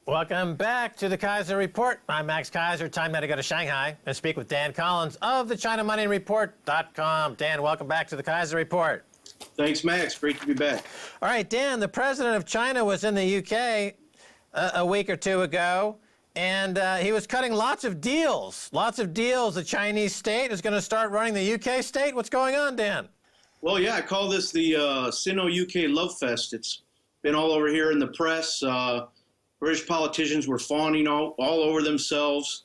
Welcome back to the Kesier Report. I'm Max Kesier. Time now to go to Shanghai and speak with Dan Collins of the ChinaMoneyReport.com. Dan, welcome back to the Kesier Report. Thanks, Max. Great to be back. All right, Dan, the president of China was in the UK a week or two ago, and he was cutting lots of deals. The Chinese state is going to start running the UK state. What's going on, Dan? Well, yeah, I call this the Sino-UK Love Fest. It's been all over here in the press. British politicians were fawning all over themselves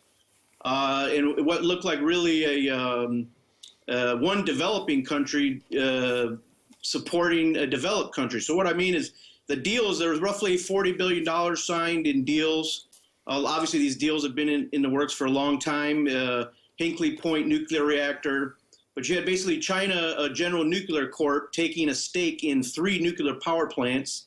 in what looked like really one developing country supporting a developed country. So what I mean is the deals, there was roughly $40 billion signed in deals. Obviously, these deals have been in the works for a long time. Hinkley Point nuclear reactor. But you had basically China General Nuclear Corp taking a stake in 3 nuclear power plants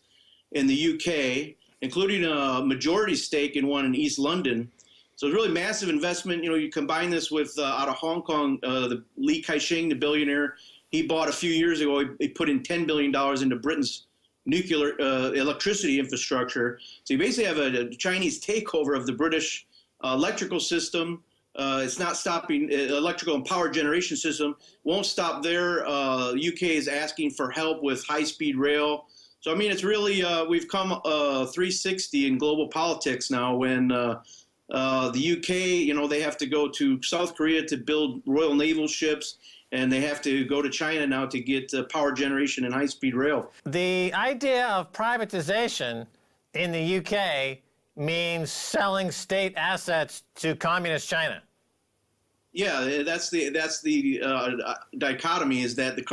in the UK, including a majority stake in one in East London. So it's really massive investment. You know, you combine this with out of Hong Kong, the Li Ka-shing, the billionaire, he bought a few years ago, he put in $10 billion into Britain's nuclear electricity infrastructure. So you basically have a Chinese takeover of the British electrical system. It's not stopping. Electrical and power generation system won't stop there. UK is asking for help with high-speed rail. So, I mean, it's really, we've come 360 in global politics now when the UK, you know, they have to go to South Korea to build Royal Naval ships, and they have to go to China now to get power generation and high-speed rail. The idea of privatization in the UK means selling state assets to communist China. Yeah, that's the dichotomy, is that the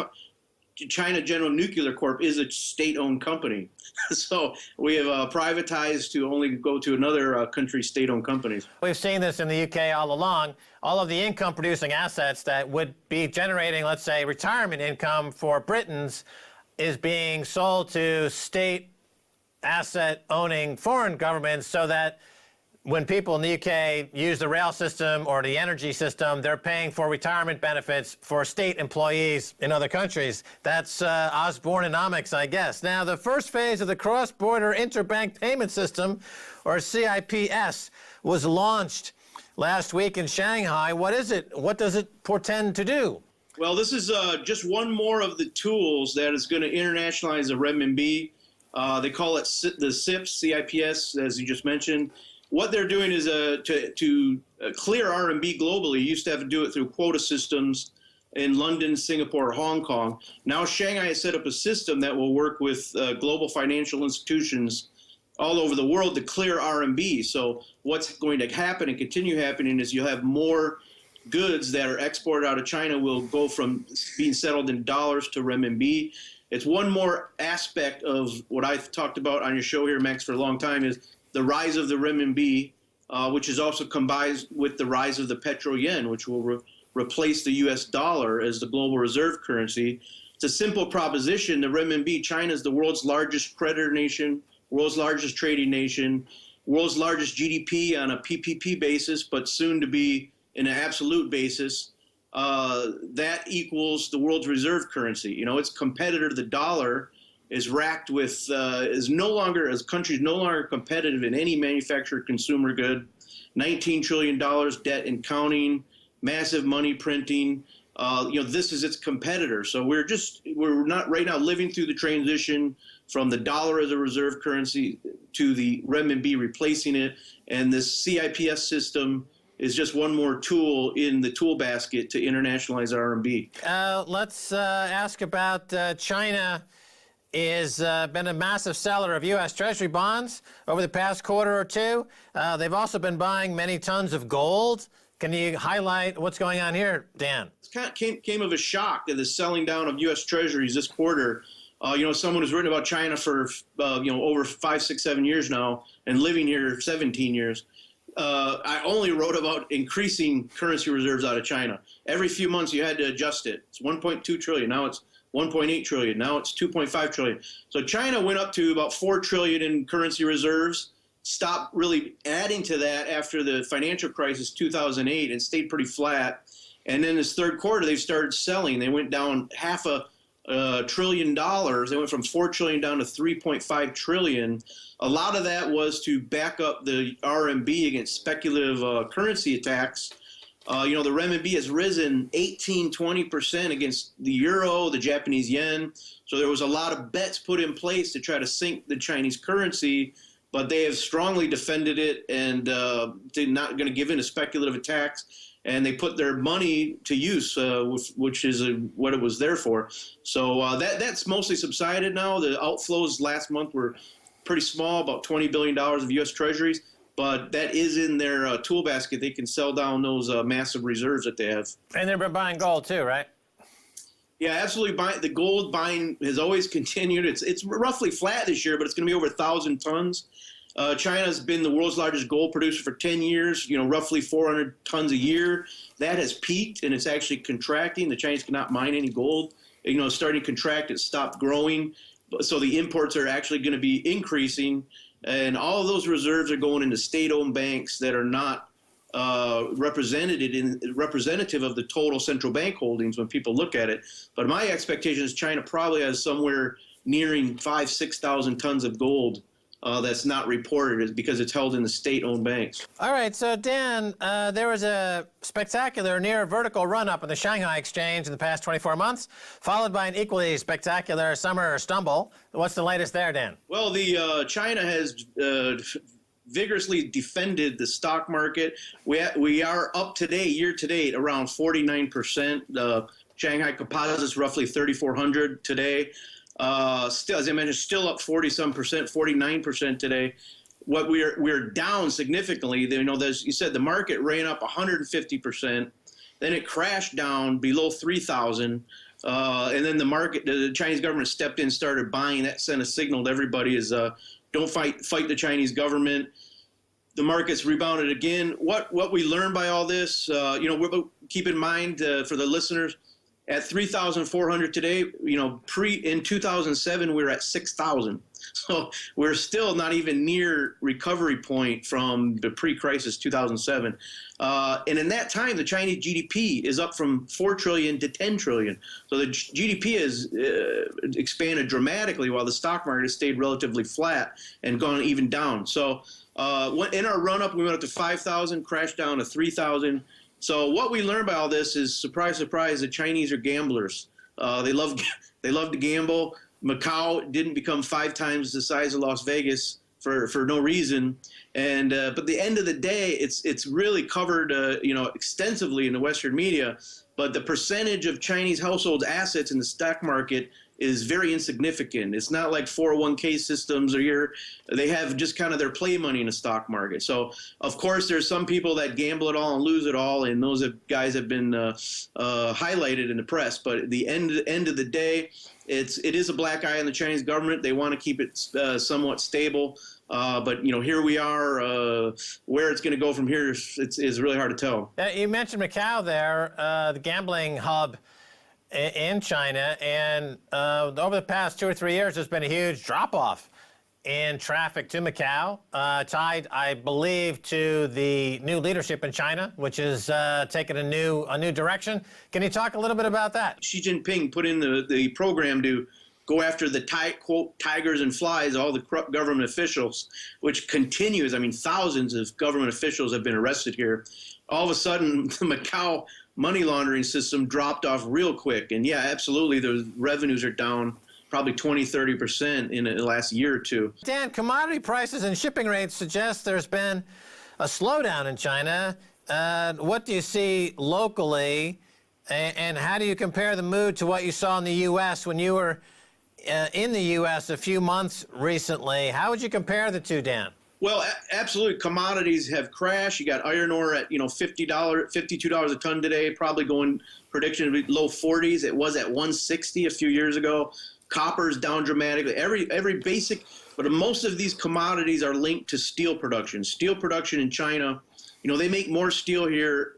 China General Nuclear Corp is a state-owned company. So we have privatized to only go to another country's state-owned companies. We've seen this in the UK all along. All of the income-producing assets that would be generating, let's say, retirement income for Britons is being sold to state asset-owning foreign governments so that when people in the UK use the rail system or the energy system, they're paying for retirement benefits for state employees in other countries. That's Osborneonomics, I guess. Now, the first phase of the Cross-Border Interbank Payment System, or CIPS, was launched last week in Shanghai. What is it? What does it portend to do? Well, this is just one more of the tools that is going to internationalize the renminbi. They call it the CIPS, as you just mentioned. What they're doing is to clear RMB globally. You used to have to do it through quota systems in London, Singapore, Hong Kong. Now Shanghai has set up a system that will work with global financial institutions all over the world to clear RMB. So what's going to happen and continue happening is you'll have more goods that are exported out of China will go from being settled in dollars to renminbi. It's one more aspect of what I've talked about on your show here, Max, for a long time, is the rise of the renminbi, which is also combined with the rise of the petro-yen, which will replace the U.S. dollar as the global reserve currency. It's a simple proposition. The renminbi, China is the world's largest creditor nation, world's largest trading nation, world's largest GDP on a PPP basis, but soon to be in an absolute basis. That equals the world's reserve currency. You know, its competitor, the dollar, is racked with, is no longer, as countries no longer competitive in any manufactured consumer good, $19 trillion debt and counting, massive money printing. You know, this is its competitor. So we're not right now living through the transition from the dollar as a reserve currency to the renminbi replacing it. And this CIPS system is just one more tool in the tool basket to internationalize RMB. Let's ask about China. Is been a massive seller of U.S. Treasury bonds over the past quarter or two. They've also been buying many tons of gold. Can you highlight what's going on here, Dan? It kind of came of a shock to the selling down of U.S. Treasuries this quarter. You know, someone who's written about China for you know, over 5, 6, 7 years now, and living here 17 years. I only wrote about increasing currency reserves out of China. Every few months you had to adjust it. It's 1.2 trillion. Now it's 1.8 trillion. Now it's 2.5 trillion. So China went up to about 4 trillion in currency reserves, stopped really adding to that after the financial crisis 2008 and stayed pretty flat. And then this third quarter, they've started selling. They went down half a trillion dollars. They went from 4 trillion down to 3.5 trillion. A lot of that was to back up the RMB against speculative currency attacks. The renminbi has risen 18-20% against the euro, the Japanese yen. So there was a lot of bets put in place to try to sink the Chinese currency, but they have strongly defended it and they're not going to give in to speculative attacks. And they put their money to use, which is what it was there for. So that's mostly subsided now. The outflows last month were pretty small, about $20 billion of U.S. Treasuries. But that is in their tool basket. They can sell down those massive reserves that they have. And they're buying gold too, right? Yeah, absolutely. The gold buying has always continued. It's roughly flat this year, but it's going to be over 1,000 tons. China's been the world's largest gold producer for 10 years, roughly 400 tons a year. That has peaked, and it's actually contracting. The Chinese cannot mine any gold. It's starting to contract. It stopped growing. So the imports are actually going to be increasing. And all of those reserves are going into state-owned banks that are not representative of the total central bank holdings when people look at it. But my expectation is China probably has somewhere nearing 5,000-6,000 tons of gold that's not reported because it's held in the state-owned banks. All right, so Dan, there was a spectacular near vertical run-up in the Shanghai Exchange in the past 24 months, followed by an equally spectacular summer stumble. What's the latest there, Dan? Well, China has vigorously defended the stock market. We are up today, year to date, around 49%. Shanghai Composite's roughly 3,400 today. Still, as I mentioned, still up 40-some percent, 49% today. What we're down significantly. As you said, the market ran up 150%. Then it crashed down below 3,000. And then the Chinese government stepped in, started buying. That sent a signal to everybody: is don't fight the Chinese government. The market's rebounded again. What we learned by all this, keep in mind for the listeners. At 3,400 today, in 2007, we were at 6,000. So we're still not even near recovery point from the pre-crisis 2007. And in that time, the Chinese GDP is up from 4 trillion to 10 trillion. So the GDP has expanded dramatically while the stock market has stayed relatively flat and gone even down. So in our run-up, we went up to 5,000, crashed down to 3,000. So what we learned by all this is, surprise, surprise, the Chinese are gamblers. They love to gamble. Macau didn't become 5 times the size of Las Vegas for no reason. And but at the end of the day, it's really covered extensively in the Western media. But the percentage of Chinese households' assets in the stock market is very insignificant. It's not like 401k systems they have just kind of their play money in the stock market. So, of course, there's some people that gamble it all and lose it all, and those guys have been highlighted in the press. But at the end of the day, it is a black eye on the Chinese government. They want to keep it somewhat stable. But here we are. Where it's going to go from here is really hard to tell. You mentioned Macau there, the gambling hub in China, and over the past 2 or 3 years, there's been a huge drop-off in traffic to Macau, tied, I believe, to the new leadership in China, which is taking a new direction. Can you talk a little bit about that? Xi Jinping put in the program to go after the, quote, tigers and flies, all the corrupt government officials, which continues. I mean, thousands of government officials have been arrested here. All of a sudden, the Macau money laundering system dropped off real quick. And yeah, absolutely, the revenues are down probably 20-30% in the last year or two. Dan, commodity prices and shipping rates suggest there's been a slowdown in China. What do you see locally, and how do you compare the mood to what you saw in the U.S. when you were in the U.S. a few months recently? How would you compare the two, Dan? Well, absolutely. Commodities have crashed. You got iron ore at $50, $52 a ton today, probably going prediction to be low 40s. It was at 160 a few years ago. Copper's down dramatically. Every basic, but most of these commodities are linked to steel production. Steel production in China, they make more steel here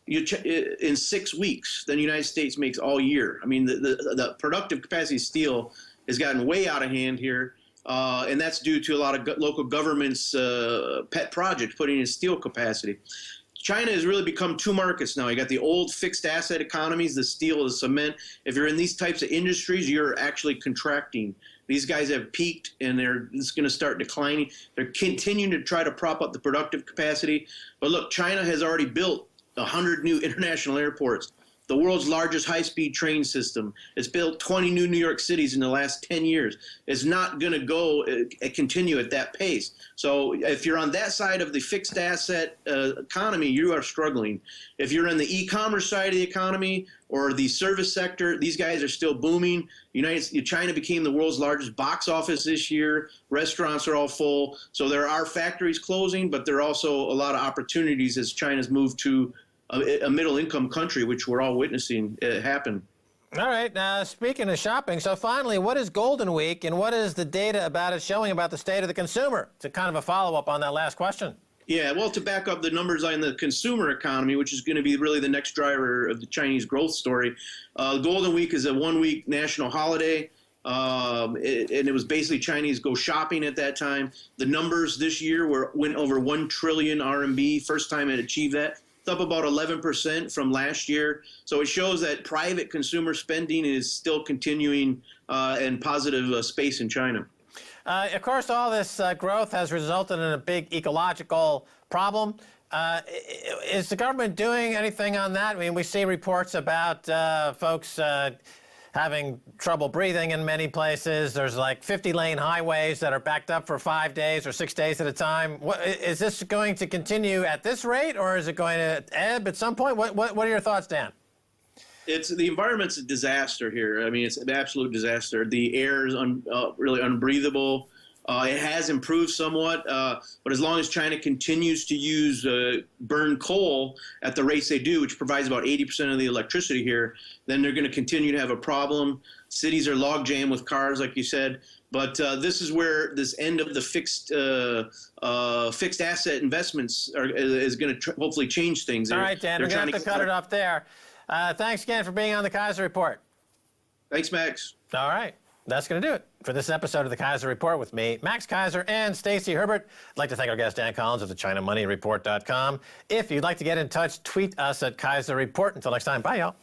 in 6 weeks than the United States makes all year. I mean, the productive capacity of steel has gotten way out of hand here. And that's due to a lot of local governments' pet projects putting in steel capacity. China has really become two markets now. You got the old fixed asset economies, the steel, the cement. If you're in these types of industries, you're actually contracting. These guys have peaked, and it's going to start declining. They're continuing to try to prop up the productive capacity. But look, China has already built 100 new international airports, the world's largest high-speed train system. It's built 20 new New York cities in the last 10 years. It's not going to continue at that pace. So if you're on that side of the fixed asset economy, you are struggling. If you're in the e-commerce side of the economy or the service sector, these guys are still booming. China became the world's largest box office this year. Restaurants are all full. So there are factories closing, but there are also a lot of opportunities as China's moved to a middle-income country, which we're all witnessing happen. All right. Now, speaking of shopping, so finally, what is Golden Week, and what is the data about it showing about the state of the consumer? It's a kind of a follow-up on that last question. Yeah, well, to back up the numbers on the consumer economy, which is going to be really the next driver of the Chinese growth story, Golden Week is a one-week national holiday. And it was basically Chinese go shopping at that time. The numbers this year went over 1 trillion RMB, first time it achieved that. It's up about 11% from last year. So it shows that private consumer spending is still continuing in positive space in China. Of course, all this growth has resulted in a big ecological problem. Is the government doing anything on that? I mean, we see reports about folks having trouble breathing in many places. There's like 50-lane highways that are backed up for 5 days or 6 days at a time. Is this going to continue at this rate, or is it going to ebb at some point? What are your thoughts, Dan? The environment's a disaster here. I mean, it's an absolute disaster. The air is really unbreathable. It has improved somewhat, but as long as China continues to use burned coal at the rates they do, which provides about 80% of the electricity here, then they're going to continue to have a problem. Cities are log jammed with cars, like you said. But this is where this end of the fixed asset investments is going to hopefully change things. All right, Dan, we're going to have to cut it off there. Thanks again for being on the Kesier Report. Thanks, Max. All right. That's going to do it for this episode of the Kesier Report with me, Max Kesier, and Stacey Herbert. I'd like to thank our guest, Dan Collins of the ChinaMoneyReport.com. If you'd like to get in touch, tweet us at Kesier Report. Until next time, bye, y'all.